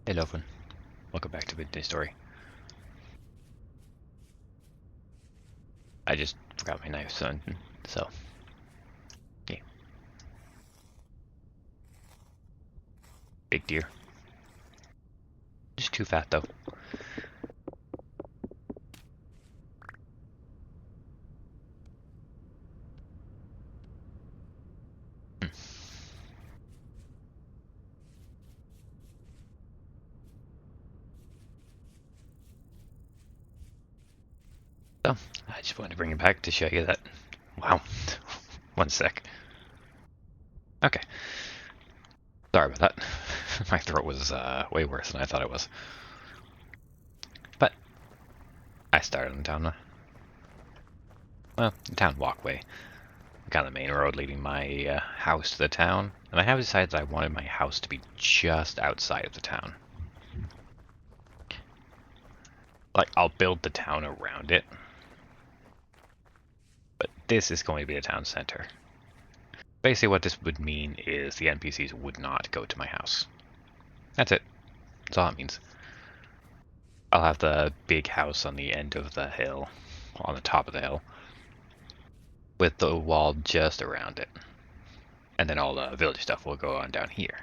Hey Loven, welcome back to Midday Story. I just forgot my knife, so yeah. Big deer. Just too fat though. Hmm. So, I just wanted to bring it back to show you that. Wow. One sec. Okay. Sorry about that. My throat was way worse than I thought it was. But I started on the town walkway. Kind of the main road leading my house to the town. And I have decided that I wanted my house to be just outside of the town. Like, I'll build the town around it. But this is going to be the town center. Basically what this would mean is the NPCs would not go to my house. That's it. That's all it means. I'll have the big house on the end of the hill, on the top of the hill, with the wall just around it. And then all the village stuff will go on down here.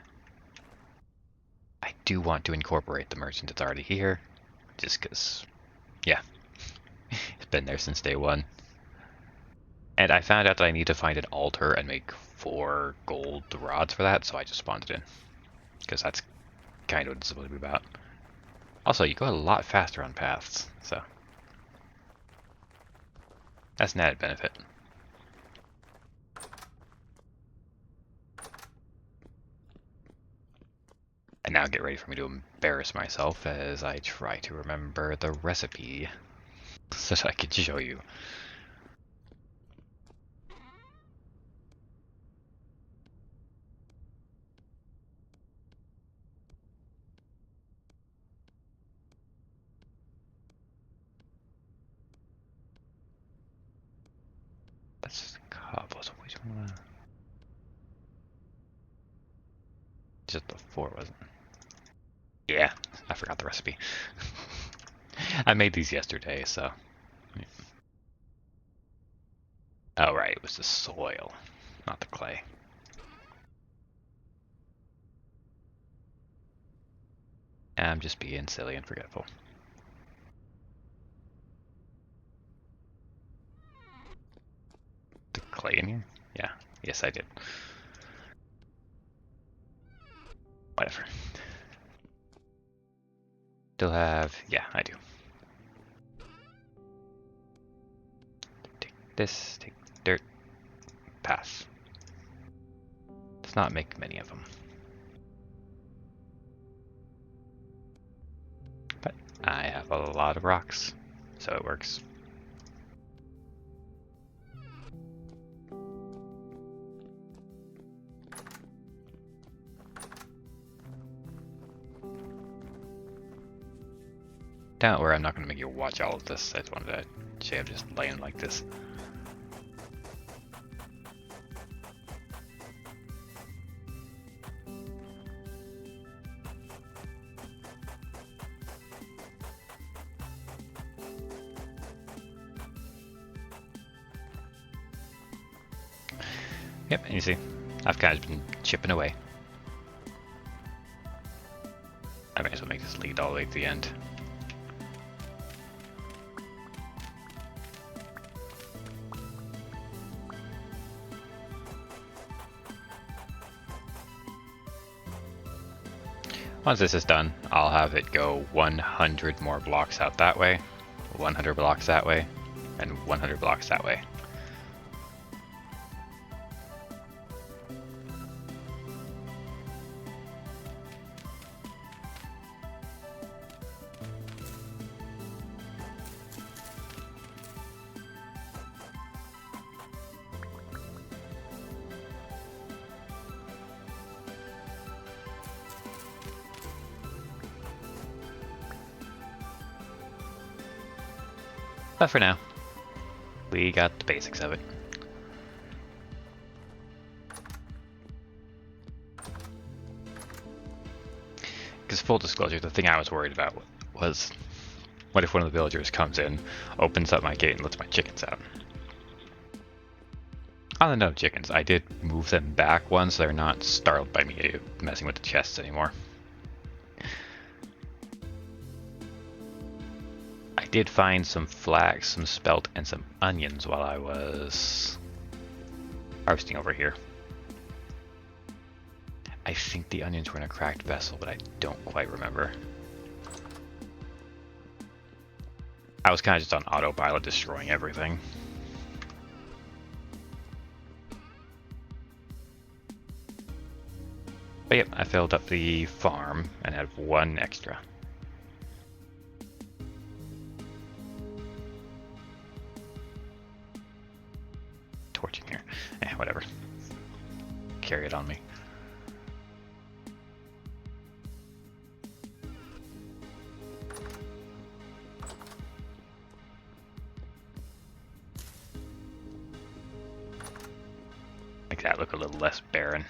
I do want to incorporate the merchant that's already here, just because, yeah, it's been there since day one. And I found out that I need to find an altar and make 4 gold rods for that, so I just spawned it in. Because that's kind of what it's supposed to be about. Also, you go a lot faster on paths, so that's an added benefit. And now get ready for me to embarrass myself as I try to remember the recipe so that I can show you. That's cobbles. Which one? Just the 4, wasn't it? Yeah, I forgot the recipe. I made these yesterday, so. Oh, right, it was the soil, not the clay. I'm just being silly and forgetful. The clay in here? Yeah, yes I did. Whatever. Still have, yeah, I do. Take this, take dirt, pass. Let's not make many of them. But I have a lot of rocks, so it works. Don't worry, I'm not going to make you watch all of this. I just wanted to show you I'm just laying like this. Yep, and you see, I've kind of been chipping away. I might as well make this lead all the way to the end. Once this is done, I'll have it go 100 more blocks out that way, 100 blocks that way, and 100 blocks that way. But for now, we got the basics of it. Because full disclosure, the thing I was worried about was, what if one of the villagers comes in, opens up my gate, and lets my chickens out? On the note of chickens, I did move them back once, so they're not startled by me messing with the chests anymore. I did find some flax, some spelt, and some onions while I was harvesting over here. I think the onions were in a cracked vessel, but I don't quite remember. I was kind of just on autopilot destroying everything. But yep, I filled up the farm and have one extra. Torch in here. Whatever. Carry it on me. Make that look a little less barren.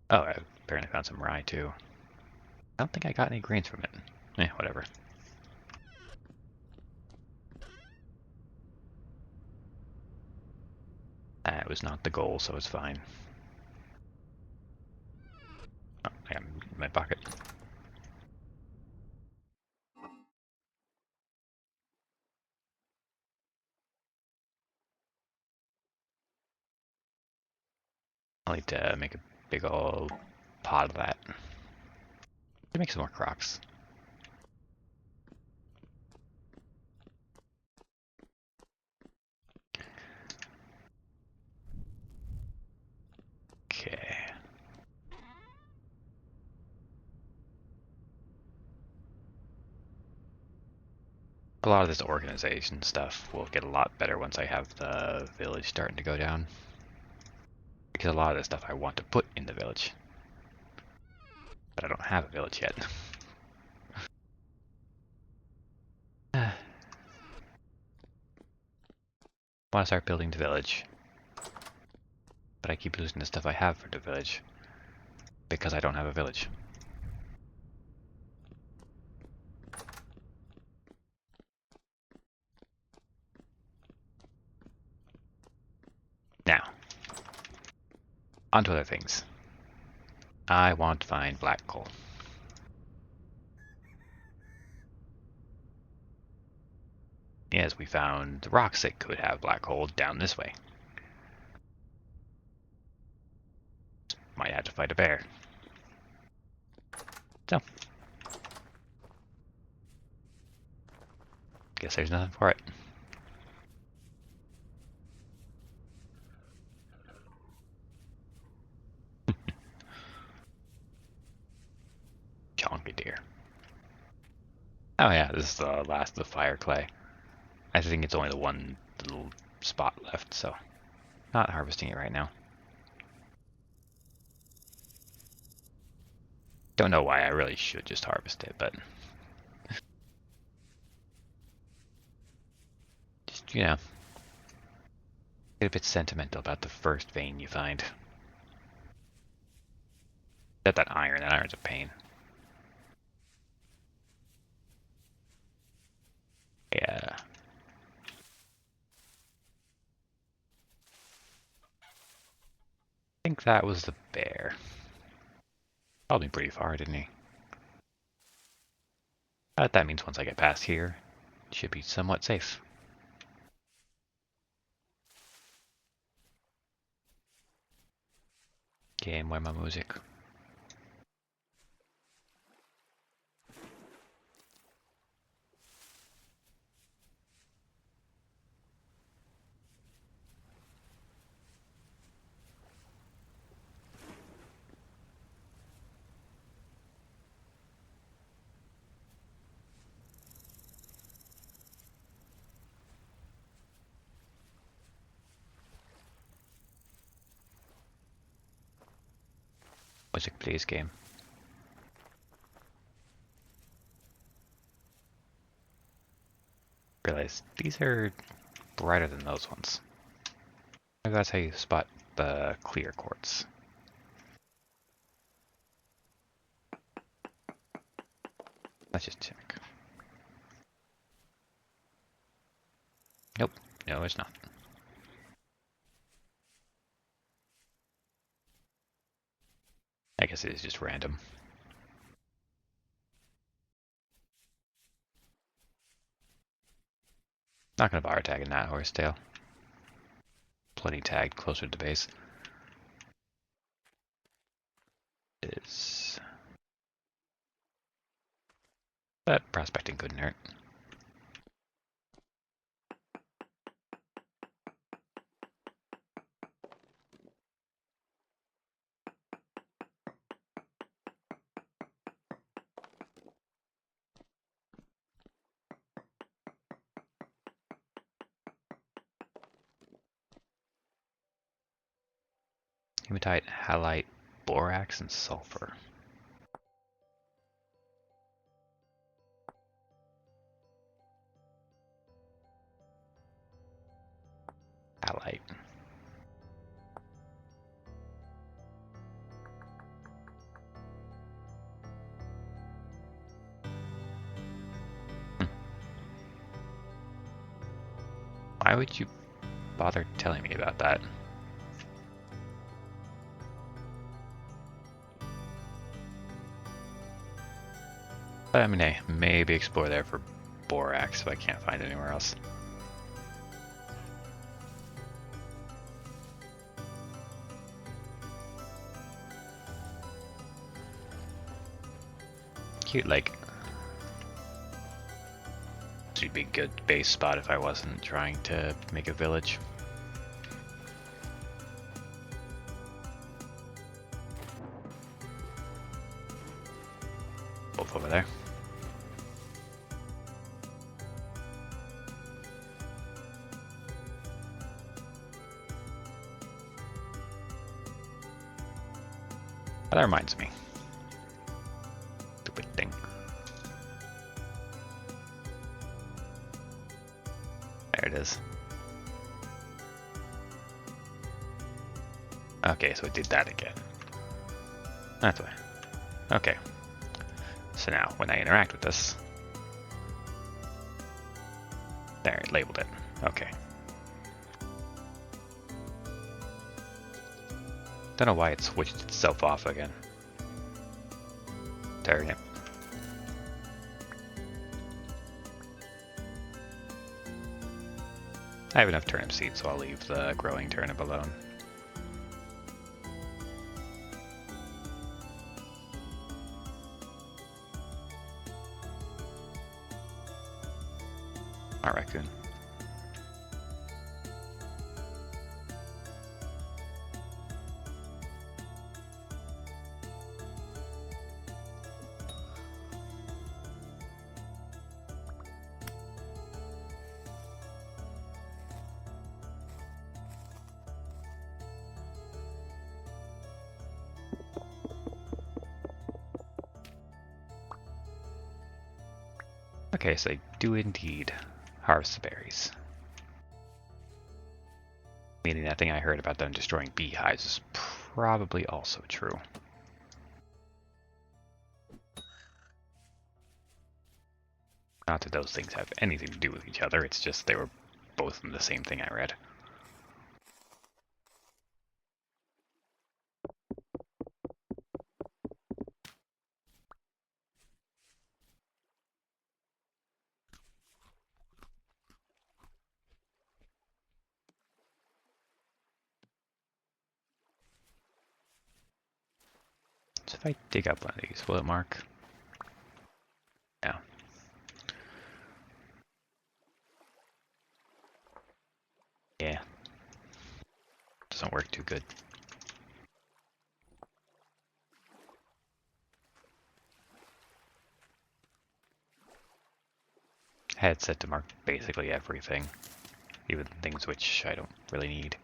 Oh, I apparently found some rye too. I don't think I got any grains from it. Whatever. That was not the goal, so it's fine. Oh, I got in my pocket. I'll need to make a big old pot of that. To make some more crocs. Okay. A lot of this organization stuff will get a lot better once I have the village starting to go down. Because a lot of this stuff I want to put in the village. But I don't have a village yet. I want to start building the village. But I keep losing the stuff I have for the village. Because I don't have a village. Now, on to other things. I want to find black coal. Yes, we found the rocks that could have black coal down this way. Might have to fight a bear. So, guess there's nothing for it. Chonky deer. Oh yeah, this is the last of the fire clay. I think it's only the one little spot left, so not harvesting it right now. Don't know why, I really should just harvest it, but just, you know, get a bit sentimental about the first vein you find. That iron's a pain. Yeah. I think that was the bear. Called me pretty far, didn't he? But that means once I get past here, it should be somewhat safe. Game, where my music? Music, please, game. Realize these are brighter than those ones. Maybe that's how you spot the clear quartz. Let's just check. Nope. No, it's not. I guess it is just random. Not gonna bother tagging that horsetail. Plenty tagged closer to the base. Is but prospecting couldn't hurt. Hematite, halite, borax, and sulfur. Halite. Why would you bother telling me about that? But I mean, hey, maybe explore there for borax if I can't find anywhere else. Cute lake. This would be a good base spot if I wasn't trying to make a village. Both over there. Oh, that reminds me. Stupid thing. There it is. Okay, so it did that again. That's why. Okay. So now, when I interact with this... There, it labeled it. Okay. Don't know why it switched itself off again. Turnip. I have enough turnip seeds, so I'll leave the growing turnip alone. Our raccoon. Okay, so they do indeed harvest the berries. Meaning that thing I heard about them destroying beehives is probably also true. Not that those things have anything to do with each other, it's just they were both in the same thing I read. So if I dig up one of these, will it mark? No. Yeah. Doesn't work too good. I had set to mark basically everything, even things which I don't really need.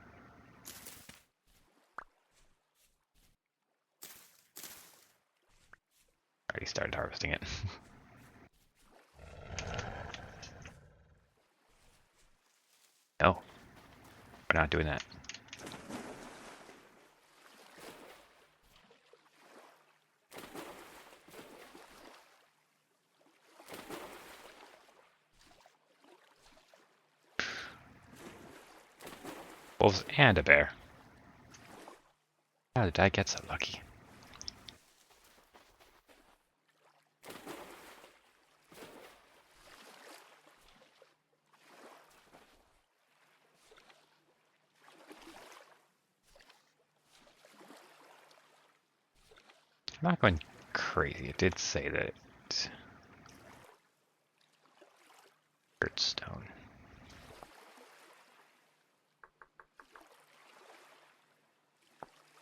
Already started harvesting it. No, we're not doing that. Wolves and a bear. How did I get so lucky? I'm not going crazy. It did say that it hurt stone.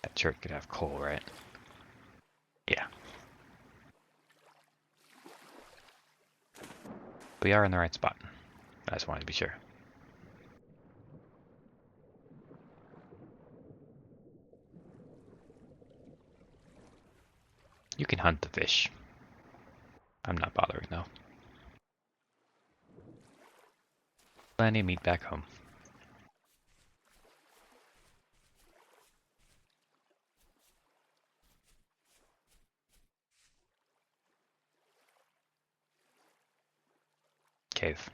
That sure could have coal, right? Yeah. We are in the right spot. I just wanted to be sure. You can hunt the fish. I'm not bothering though. Plenty of meat back home. Cave.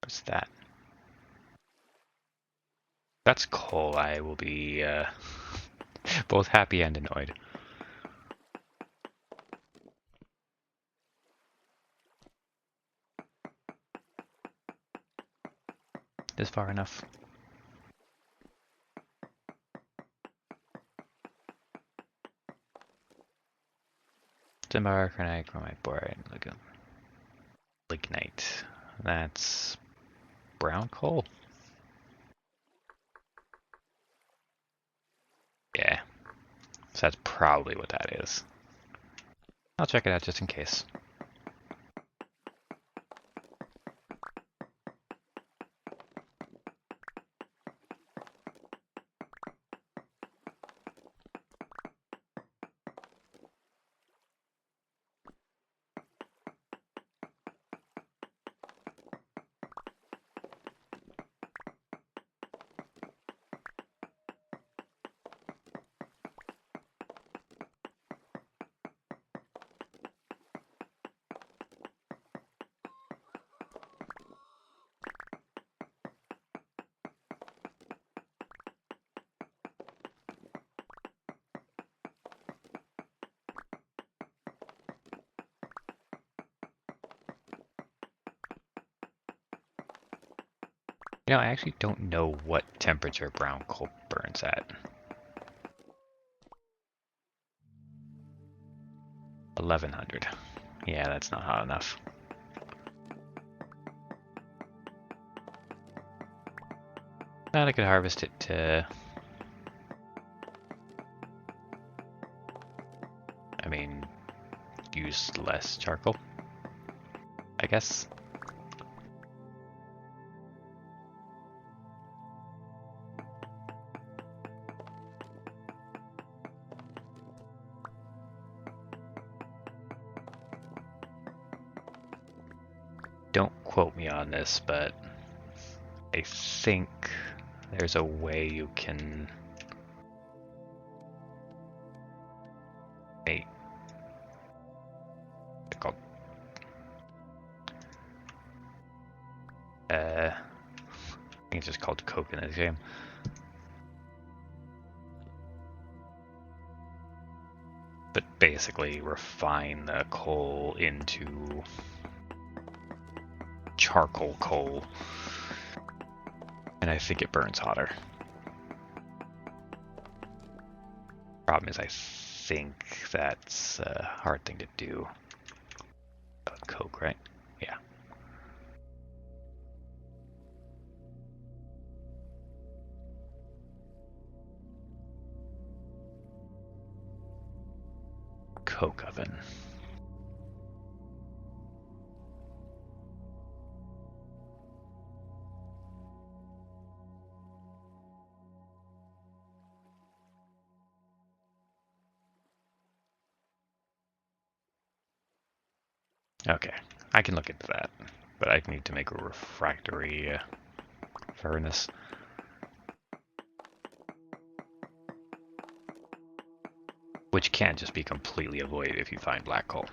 What's that? That's coal. I will be both happy and annoyed. This far enough. Timber, granite, chromite, borate, lignite. That's brown coal? Yeah. So that's probably what that is. I'll check it out just in case. You know, I actually don't know what temperature brown coal burns at. 1100. Yeah, that's not hot enough. Now I could harvest it to... I mean, use less charcoal, I guess. Don't quote me on this, but I think there's a way you can make it called I think it's just called coke in this game. But basically refine the coal into charcoal coal. And I think it burns hotter. Problem is I think that's a hard thing to do. Coke, right? Yeah. Coke oven. Okay, I can look into that, but I need to make a refractory furnace. Which can't just be completely avoided if you find black coal.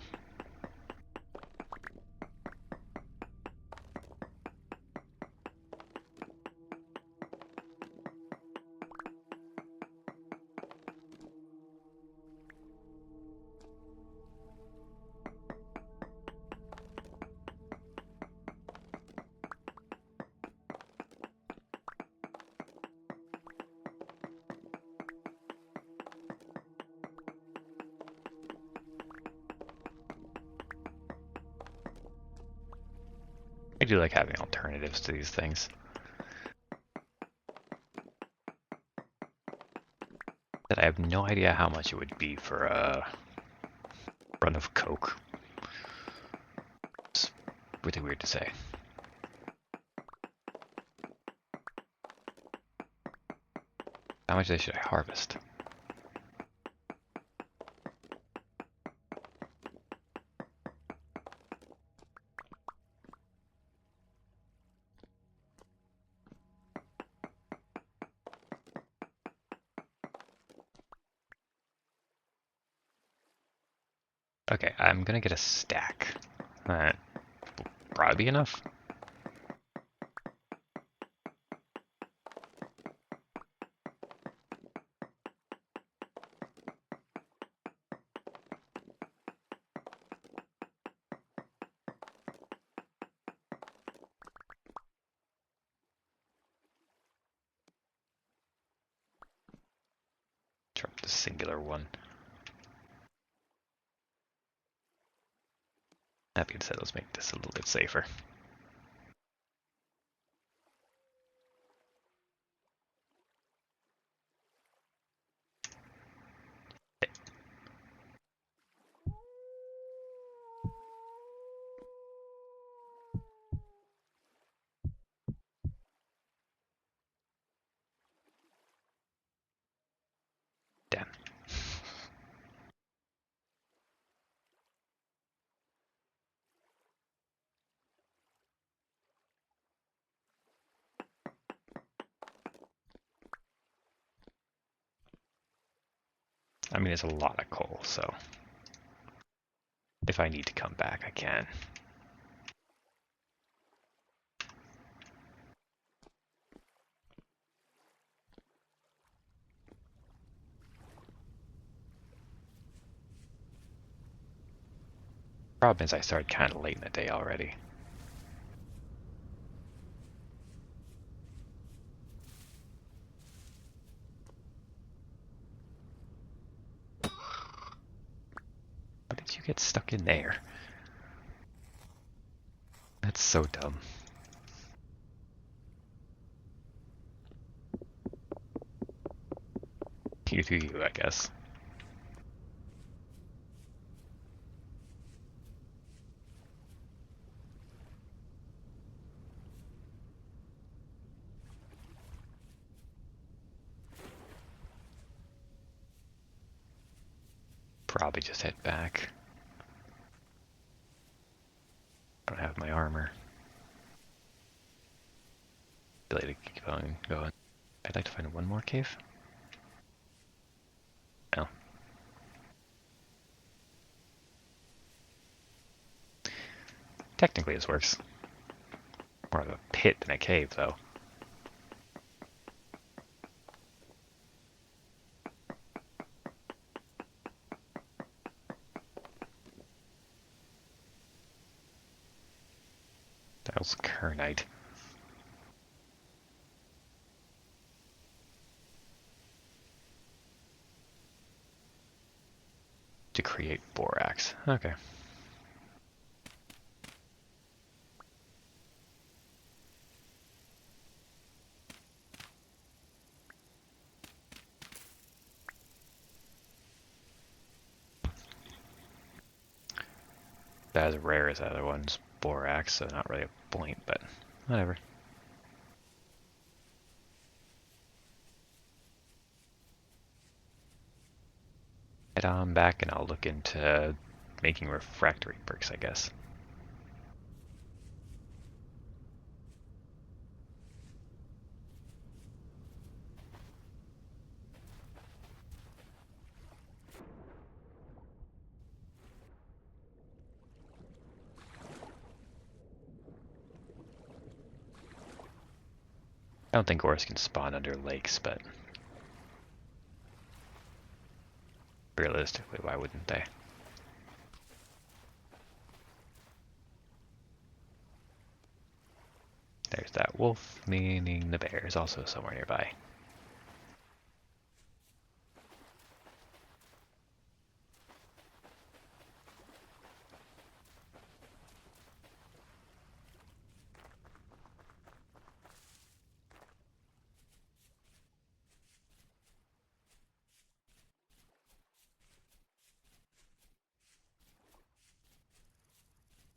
I do like having alternatives to these things. That I have no idea how much it would be for a run of coke. It's really weird to say. How much should I harvest? Okay, I'm gonna get a stack. That will probably be enough. Drop the singular one. That being said, let's make this a little bit safer. Damn. I mean, it's a lot of coal, so if I need to come back, I can. Problem is I started kind of late in the day already. How did you get stuck in there? That's so dumb. You do you, I guess. Probably just head back. I don't have my armor. Ability to keep on going. I'd like to find one more cave. No. Technically this works. More of a pit than a cave, though. That was Kernite. To create borax. Okay. That as rare as the other one's borax, so not really a point, but whatever. Head on back and I'll look into making refractory bricks, I guess. I don't think ores can spawn under lakes, but realistically, why wouldn't they? There's that wolf, meaning the bear is also somewhere nearby.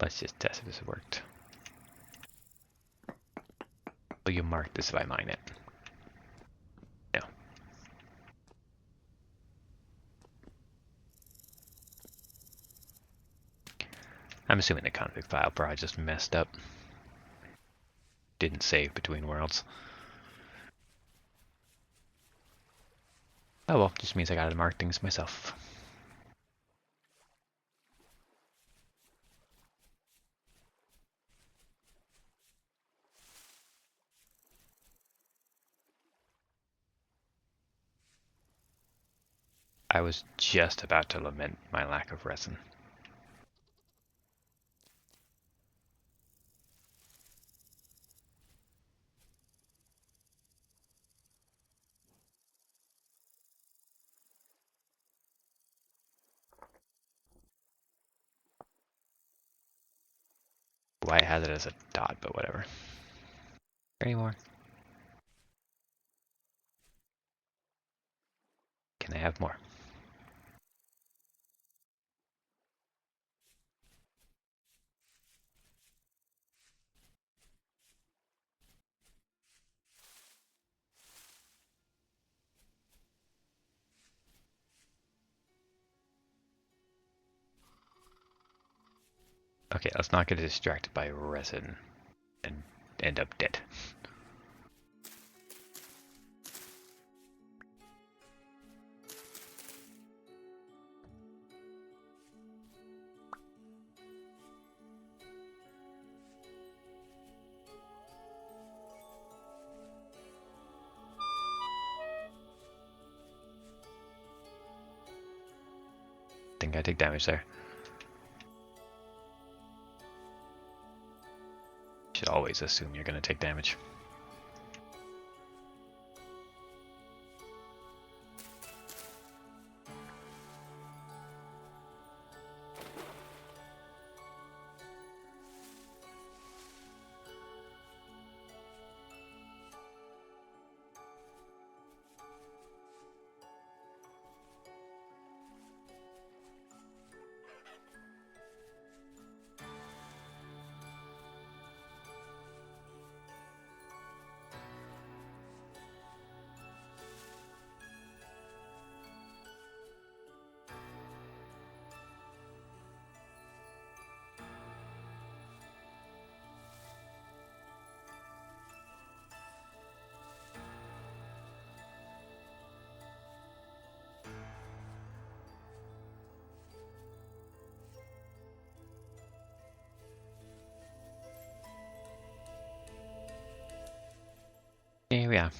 Let's just test if this worked. Will you mark this if I mine it? No. I'm assuming the config file probably just messed up. Didn't save between worlds. Oh well, just means I gotta mark things myself. I was just about to lament my lack of resin. Why it has it as a dot, but whatever. Any more? Can I have more? Okay, let's not get distracted by resin and end up dead. Think I take damage there. Should always assume you're gonna take damage. Here we are.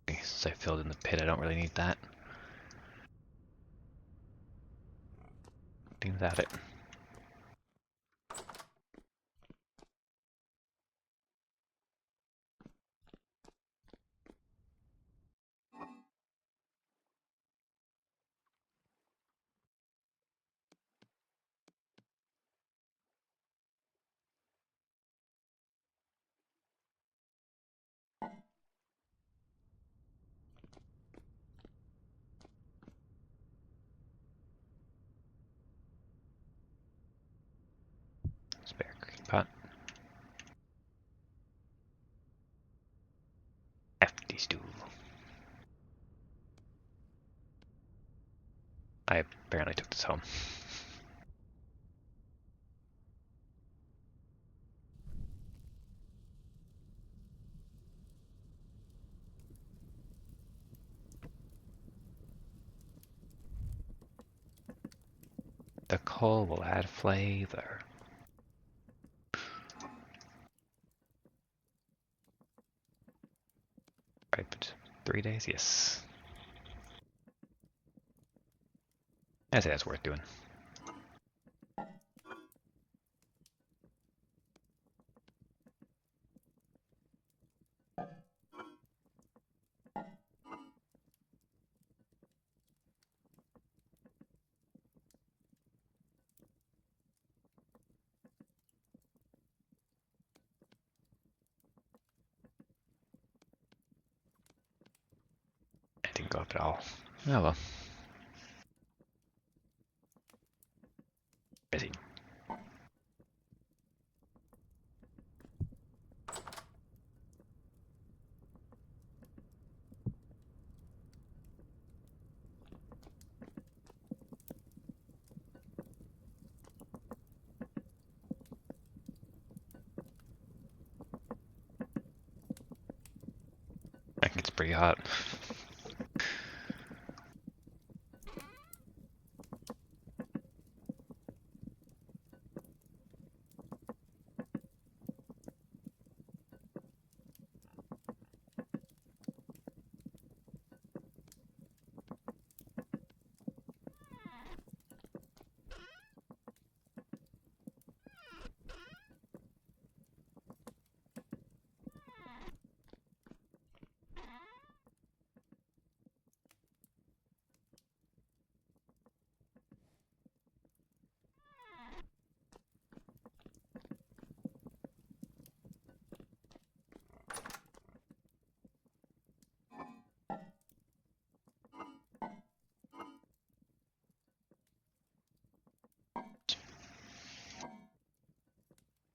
Since I filled in the pit, I don't really need that. Do without it. Spare cooking pot. Hefty stew. I apparently took this home. The coal will add flavor. Right, 3 days? Yes. I'd say that's worth doing. I didn't go up at all. Oh well. Busy. I think it's pretty hot.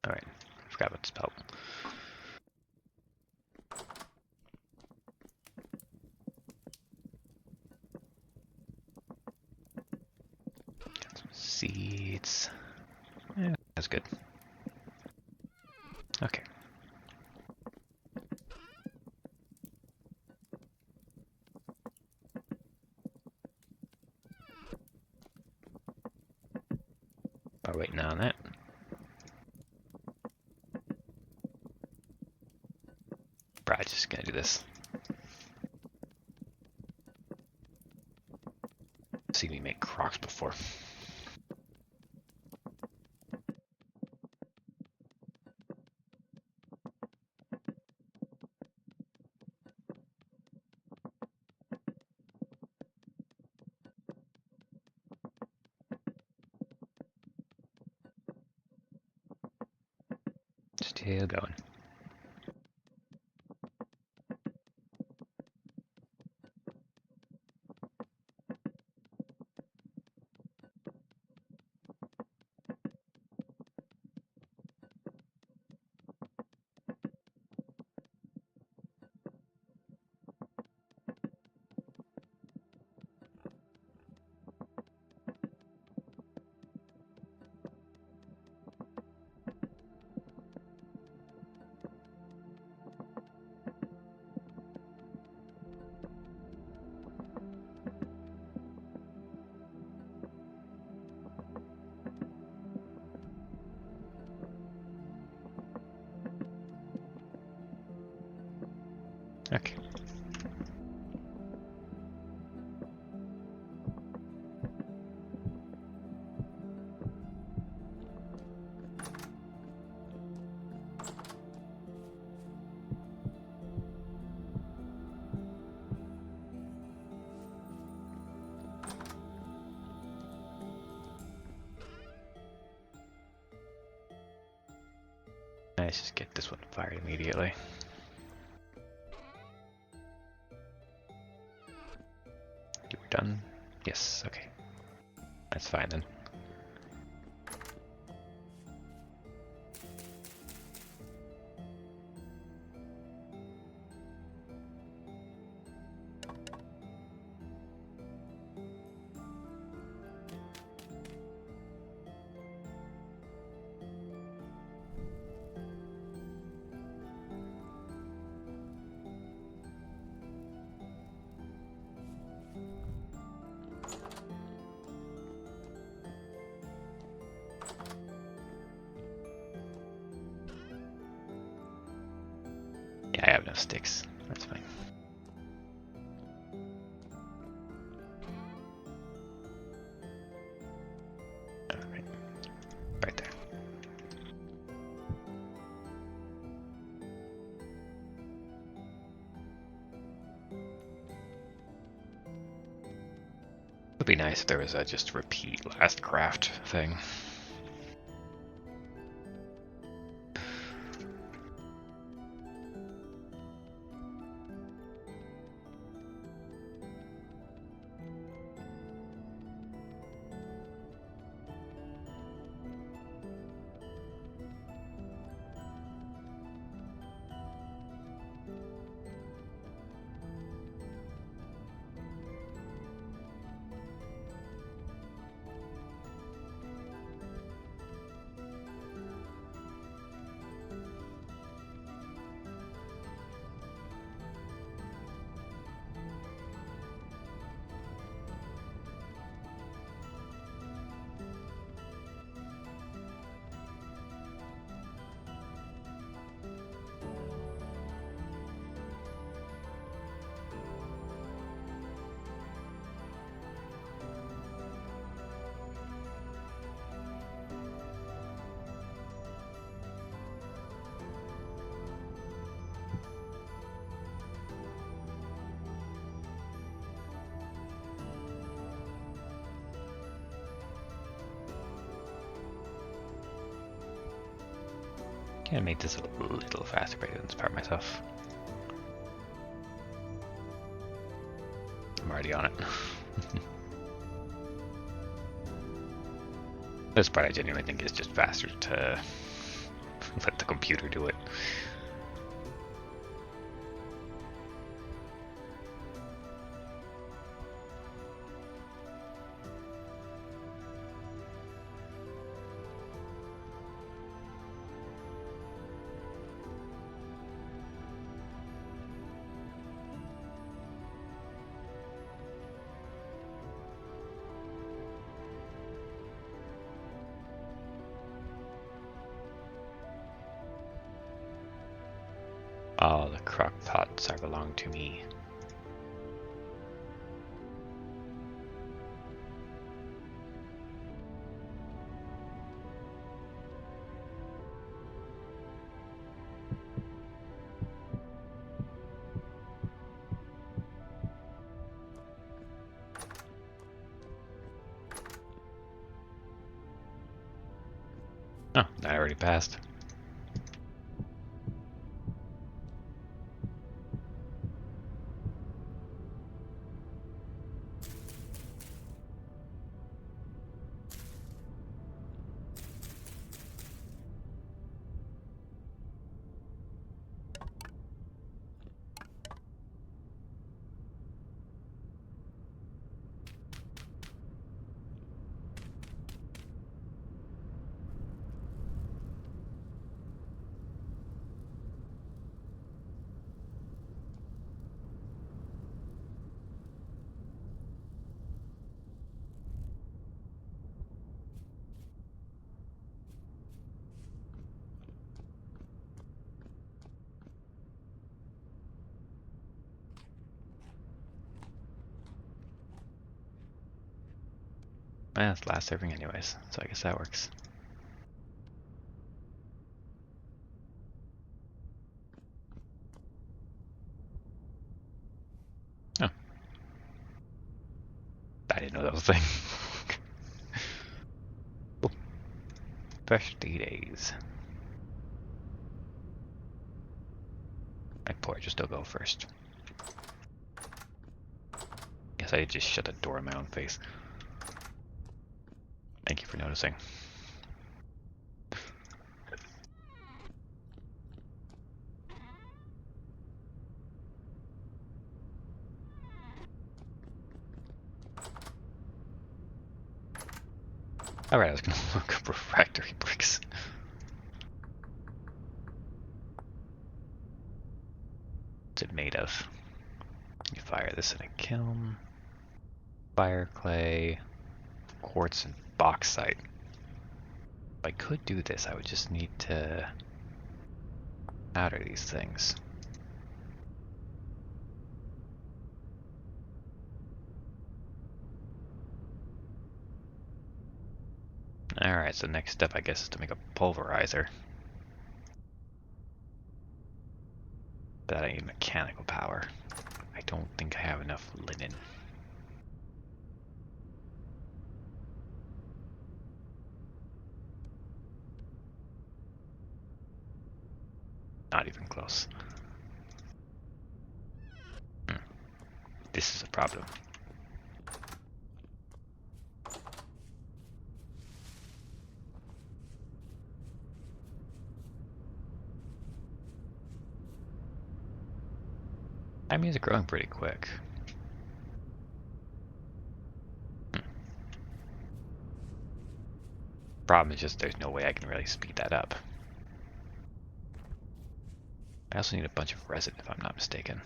Alright, I forgot what to spell. Got some seeds. Yeah, that's good. Okay. While waiting on that. Probably just gonna do this. See me make crocs before. Still going. Okay. Let's just get this one fired immediately. You were done? Yes, okay. That's fine then. enough sticks. That's fine. Alright. Right there. It would be nice if there was a just repeat last craft thing. Can I make this a little faster, but I didn't power myself. I'm already on it. This part I genuinely think is just faster to let the computer do it. All the crock pots are belong to me. Oh, that already passed. It's the last serving anyways, so I guess that works. Oh. I didn't know that was a thing. Cool. Fresh 3 days. My porch will still go first. Guess I just shut the door in my own face. Thank you for noticing. Alright, I was gonna look up refractory bricks. What's it made of? You fire this in a kiln. Fire clay, quartz, and bauxite. If I could do this, I would just need to powder these things. Alright, so next step I guess is to make a pulverizer. But I need mechanical power. I don't think I have enough linen. Not even close. This is a problem. I mean, it's growing pretty quick. Problem is just there's no way I can really speed that up. I also need a bunch of resin if I'm not mistaken.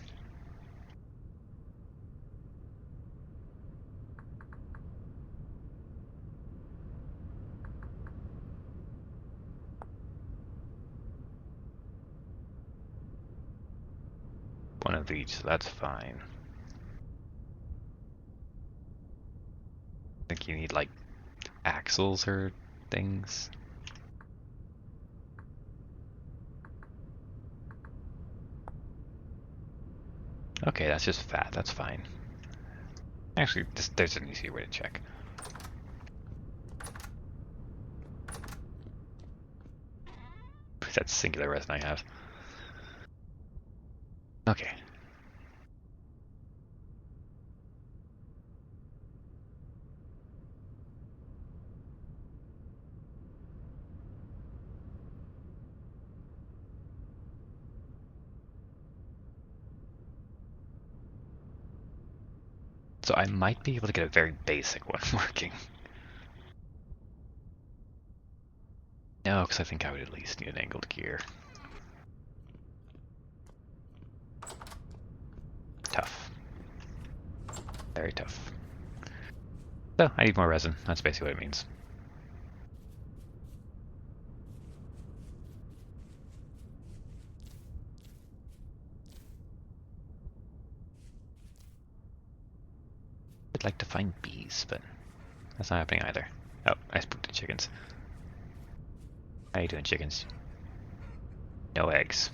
One of each, so that's fine. I think you need like axles or things. Okay, that's just fat, that's fine. Actually, there's an easier way to check. That's singular resin I have. Okay. So I might be able to get a very basic one working. No, because I think I would at least need an angled gear. Tough. Very tough. So, I need more resin. That's basically what it means. I'd like to find bees, but that's not happening either. Oh, I spooked the chickens. How you doing, chickens? No eggs.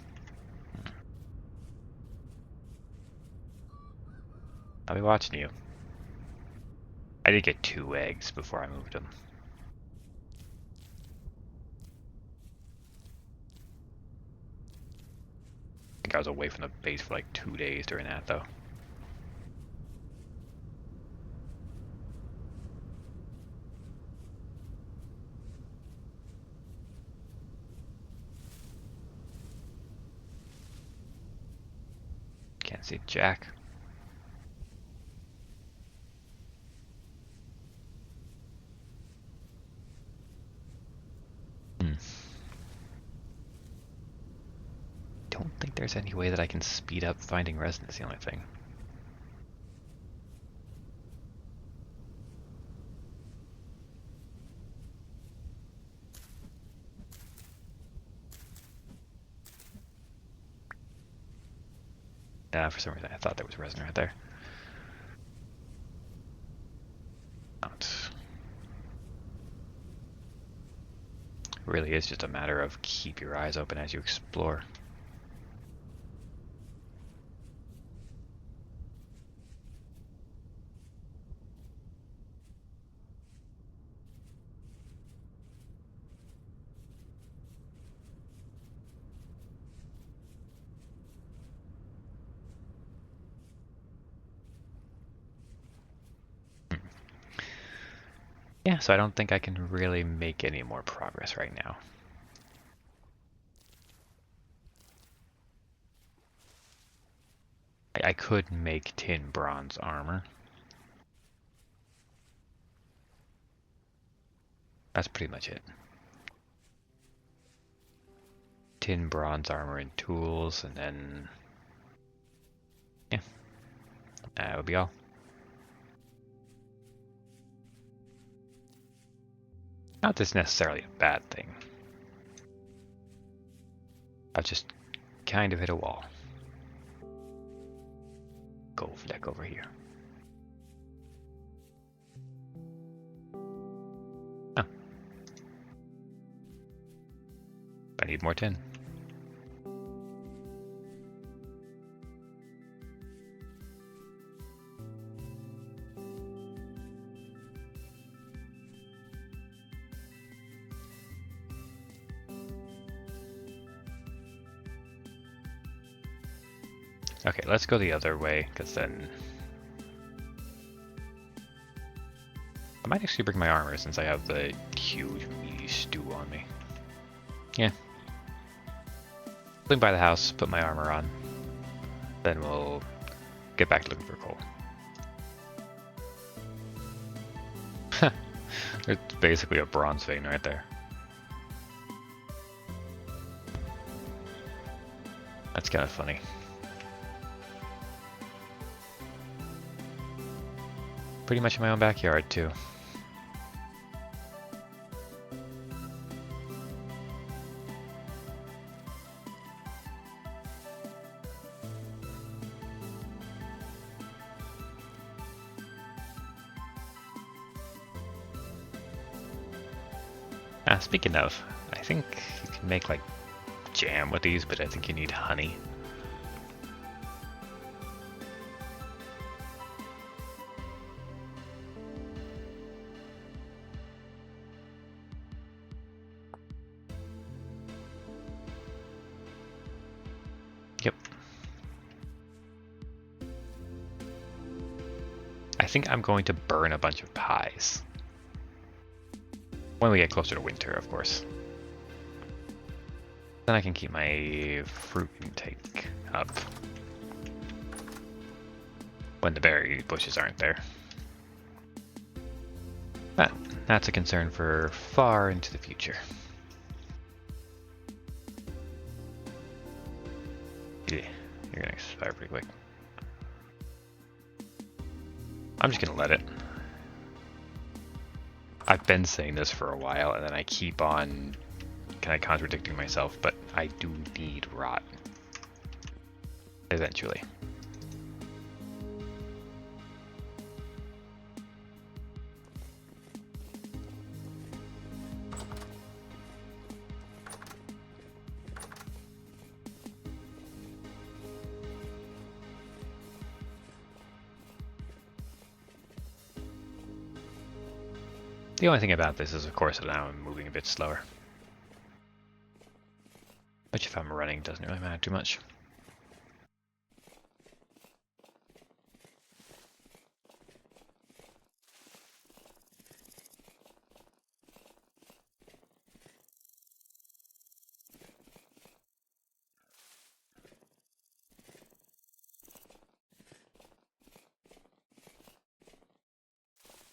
I'll be watching you. I did get 2 eggs before I moved them. I think I was away from the base for like 2 days during that, though. Can't see Jack. Don't think there's any way that I can speed up finding resin, is the only thing. For some reason I thought there was resin right there. Not. It really is just a matter of keep your eyes open as you explore. Yeah, so I don't think I can really make any more progress right now. I could make tin bronze armor. That's pretty much it. Tin bronze armor and tools, and then... yeah, that would be all. Not this necessarily a bad thing. I've just kind of hit a wall. Go fleck over here. Oh. I need more tin. Okay, let's go the other way, because then I might actually bring my armor since I have the huge meaty stew on me. Yeah. Swing by the house, put my armor on. Then we'll get back looking for coal. It's basically a bronze vein right there. That's kind of funny. Pretty much in my own backyard, too. Speaking of, I think you can make like jam with these, but I think you need honey. Yep. I think I'm going to burn a bunch of pies. When we get closer to winter, of course. Then I can keep my fruit intake up. When the berry bushes aren't there. But that's a concern for far into the future. Yeah, you're gonna expire pretty quick. I'm just gonna let it. I've been saying this for a while, and then I keep on kind of contradicting myself, but I do need rot. Eventually. The only thing about this is, of course, that now I'm moving a bit slower. Which, if I'm running, doesn't really matter too much.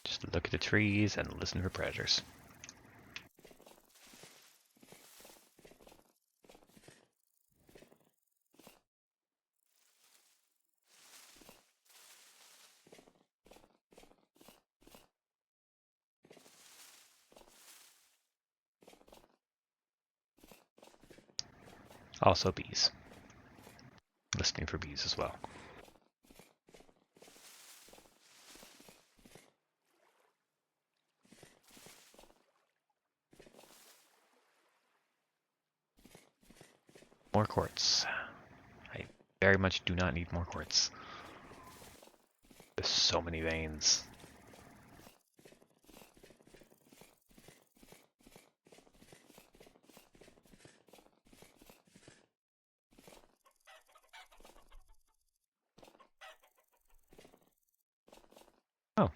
Just look at the trees and listen for predators. Also bees. Listening for bees as well. More quartz. I very much do not need more quartz. There's so many veins. Oh.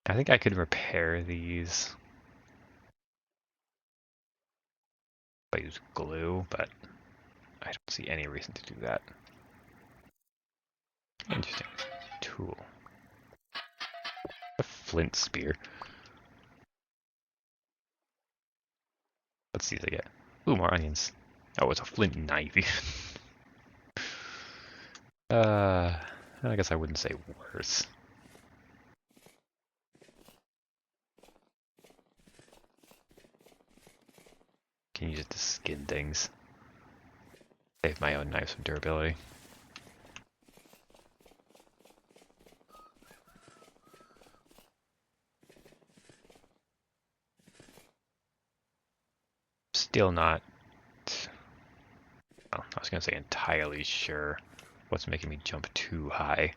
I think I could repair these if I use glue, but I don't see any reason to do that. Interesting. Tool. A flint spear. Let's see if I get. Ooh, more onions. Oh, it's a flint knife. I guess I wouldn't say worse. Can use it to skin things. Save my own knife some durability. Still not... Oh, I was going to say entirely sure what's making me jump too high.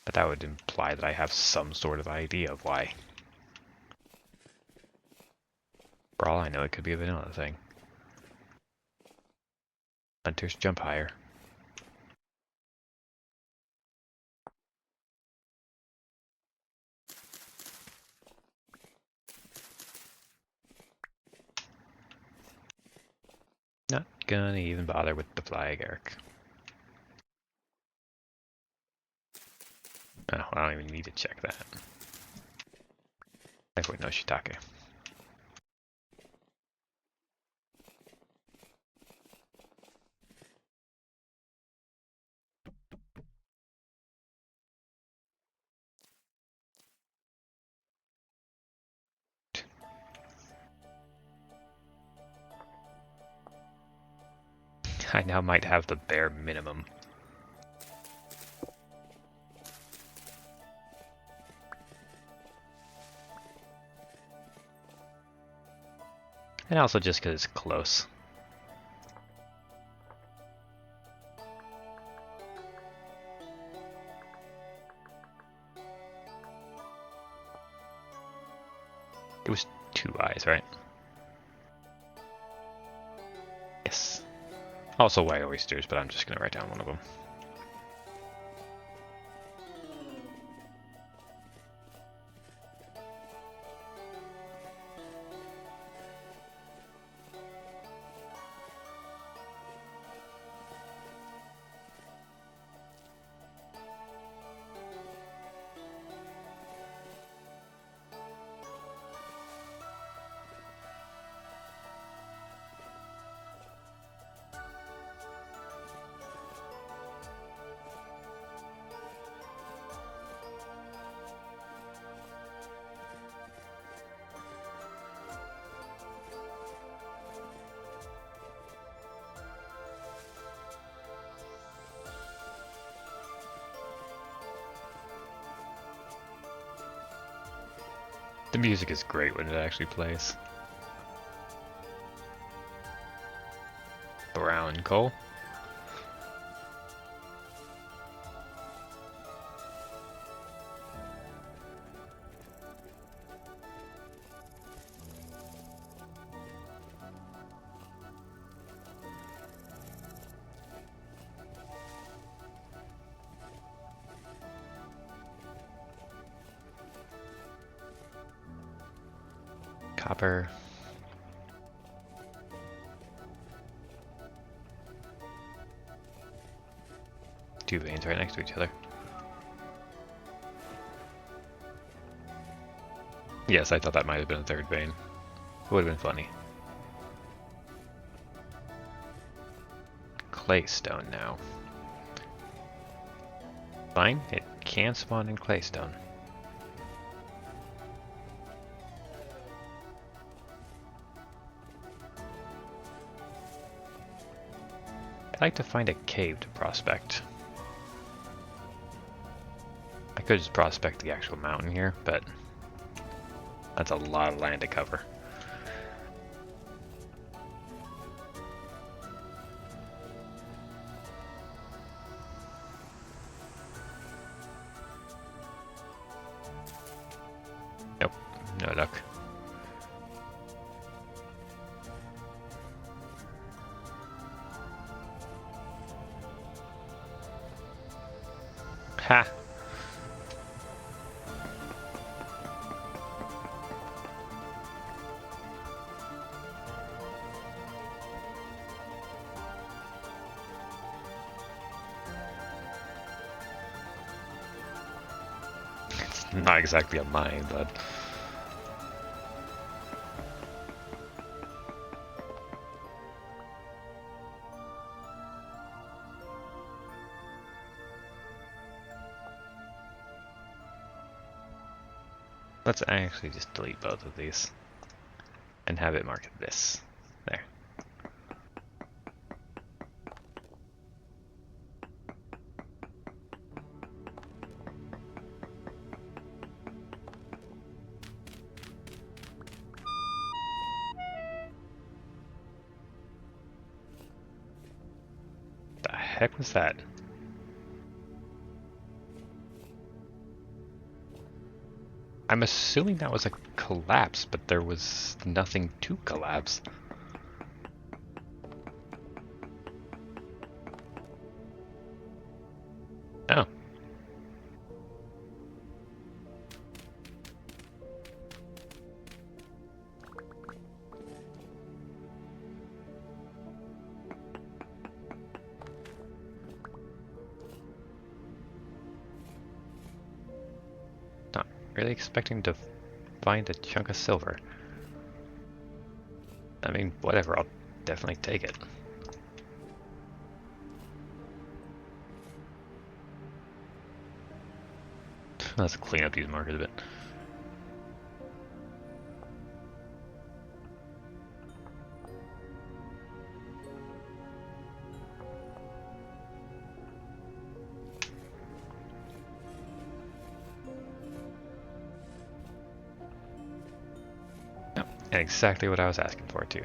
But that would imply that I have some sort of idea of why. For all I know, it could be a vanilla thing. Hunters jump higher. Not gonna even bother with the flag, Eric. Oh, I don't even need to check that. Wait, no shiitake. I now might have the bare minimum. And also just because it's close. It was 2 eyes, right? Yes. Also white oysters, but I'm just going to write down one of them. The music is great when it actually plays. Brown coal. Copper. Two veins right next to each other. Yes, I thought that might have been a third vein. It would have been funny. Claystone now. Fine, it can spawn in claystone. I'd like to find a cave to prospect. I could just prospect the actual mountain here, but that's a lot of land to cover. Nope, no luck. Ha! It's not exactly a mine, but... Let's actually just delete both of these and have it marked this. There. heck was that? I'm assuming that was a collapse, but there was nothing to collapse. Oh. Not really expecting to find a chunk of silver. I mean, whatever, I'll definitely take it. Let's clean up these markers a bit. Yep, and exactly what I was asking for, too.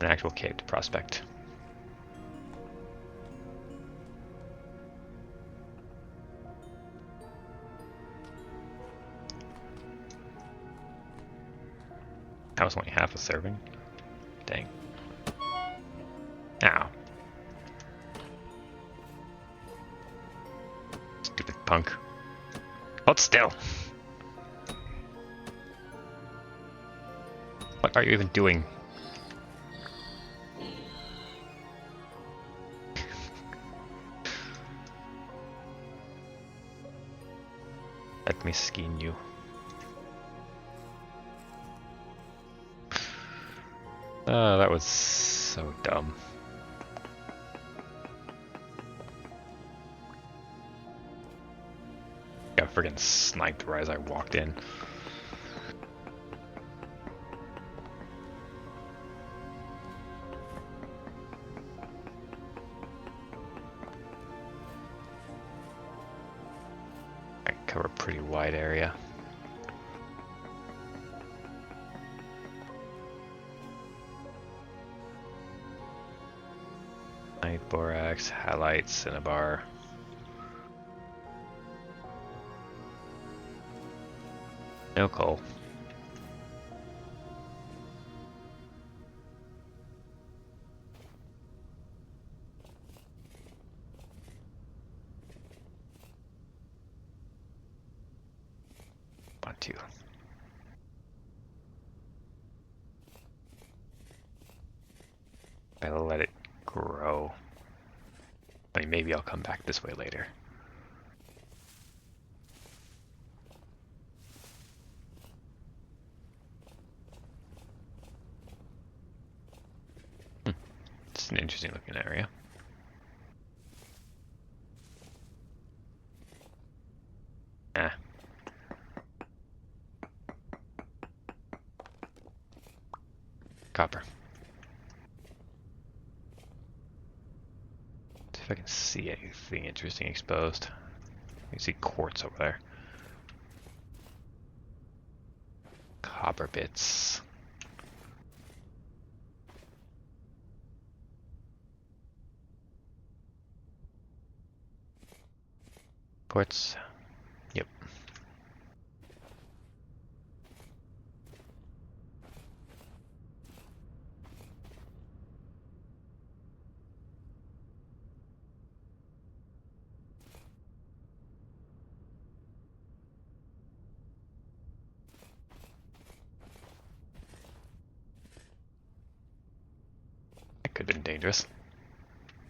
An actual cave to prospect. That was only half a serving. Dang. Ow. Stupid punk. Hold still. What are you even doing? Let me skin you. Oh, that was so dumb. Got friggin' sniped right as I walked in. I cover a pretty wide area. Night borax, halite, cinnabar. No coal. Want to. I'll let it grow. I mean, maybe I'll come back this way later. It's an interesting looking area. Ah. Copper. See if I can see anything interesting exposed. You see quartz over there. Copper bits. Quartz. Yep. That could have been dangerous.